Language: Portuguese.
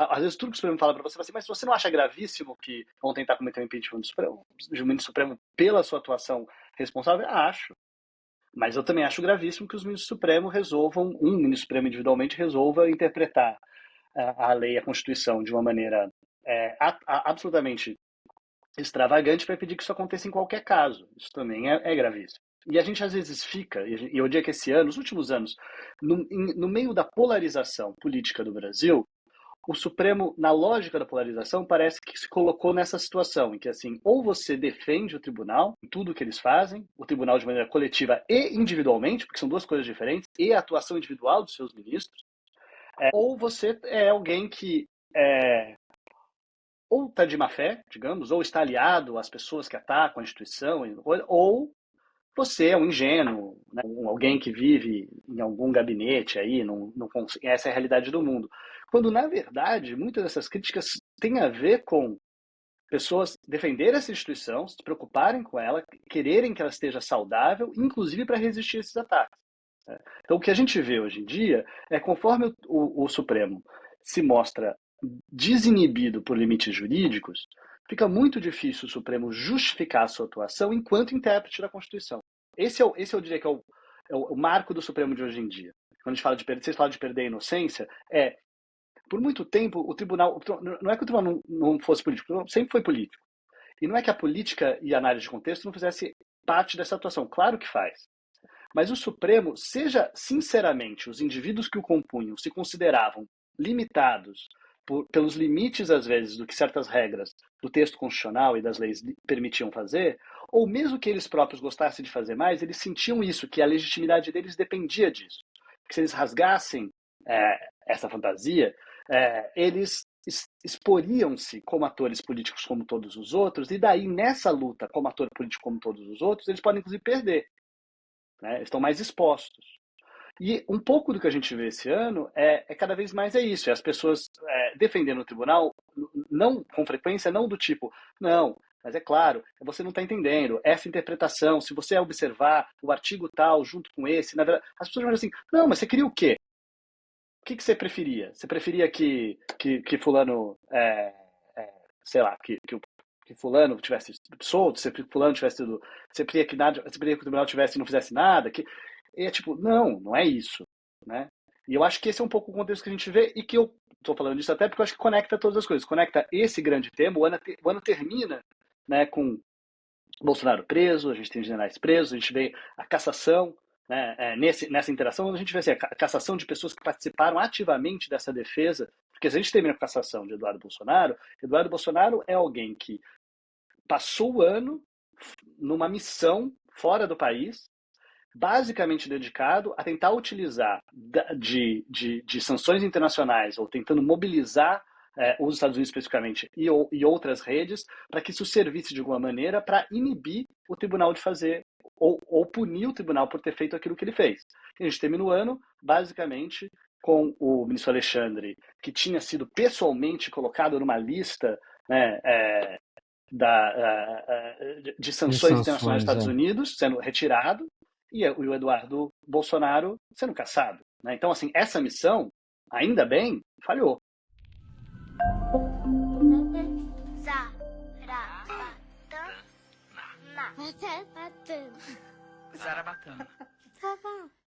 Às vezes tudo que o Supremo fala para você, mas você não acha gravíssimo que vão tentar cometer um impeachment do ministro Supremo pela sua atuação responsável? Acho. Mas eu também acho gravíssimo que os ministros supremos resolvam, um ministro supremo individualmente resolva interpretar a lei, a Constituição, de uma maneira absolutamente extravagante para pedir que isso aconteça em qualquer caso. Isso também é gravíssimo. E a gente às vezes fica, e eu diria que esse ano, nos últimos anos, no meio da polarização política do Brasil, o Supremo, na lógica da polarização, parece que se colocou nessa situação em que, assim, ou você defende o tribunal em tudo que eles fazem, o tribunal de maneira coletiva e individualmente, porque são duas coisas diferentes, e a atuação individual dos seus ministros, ou você é alguém que ou está de má fé, digamos, ou está aliado às pessoas que atacam a instituição, ou você é um ingênuo, né? Alguém que vive em algum gabinete aí, essa é a realidade do mundo. Quando, na verdade, muitas dessas críticas têm a ver com pessoas defenderem essa instituição, se preocuparem com ela, quererem que ela esteja saudável, inclusive para resistir a esses ataques. Então, o que a gente vê hoje em dia é conforme o Supremo se mostra desinibido por limites jurídicos, fica muito difícil o Supremo justificar a sua atuação enquanto intérprete da Constituição. Esse eu diria que é o marco do Supremo de hoje em dia. Quando a gente fala vocês falam de perder a inocência, por muito tempo, o tribunal, não é que o tribunal não fosse político, sempre foi político. E não é que a política e a análise de contexto não fizesse parte dessa atuação, claro que faz. Mas o Supremo, seja sinceramente os indivíduos que o compunham se consideravam limitados pelos limites, às vezes, do que certas regras do texto constitucional e das leis permitiam fazer, ou mesmo que eles próprios gostassem de fazer mais, eles sentiam isso, que a legitimidade deles dependia disso. Que se eles rasgassem essa fantasia, eles exporiam-se como atores políticos como todos os outros, e daí, nessa luta como ator político como todos os outros, eles podem, inclusive, perder. Né? Estão mais expostos. E um pouco do que a gente vê esse ano cada vez mais isso, as pessoas defendendo o tribunal, não com frequência, não do tipo, não, mas é claro, você não está entendendo, essa interpretação, se você observar o artigo tal junto com esse, na verdade, as pessoas vão assim, não, mas você queria o quê? O que você preferia? Você preferia que fulano, sei lá, que fulano tivesse solto, se fulano tivesse sido, você preferia que o tribunal tivesse e não fizesse nada, e é tipo, não é isso, né? E eu acho que esse é um pouco o contexto que a gente vê e que eu estou falando disso até porque eu acho que conecta todas as coisas, conecta esse grande tema, o ano termina, né, com Bolsonaro preso, a gente tem generais presos, a gente vê a cassação, né, nessa interação, a gente vê assim, a cassação de pessoas que participaram ativamente dessa defesa, porque se a gente termina com a cassação de Eduardo Bolsonaro é alguém que passou o ano numa missão fora do país, basicamente dedicado a tentar utilizar de sanções internacionais ou tentando mobilizar os Estados Unidos especificamente e outras redes para que isso servisse de alguma maneira para inibir o tribunal de fazer ou punir o tribunal por ter feito aquilo que ele fez. E a gente termina o ano basicamente com o ministro Alexandre, que tinha sido pessoalmente colocado numa lista, né, de sanções internacionais dos Estados Unidos, sendo retirado, e o Eduardo Bolsonaro sendo caçado. Né? Então, assim, essa missão, ainda bem, falhou. Zarabatana.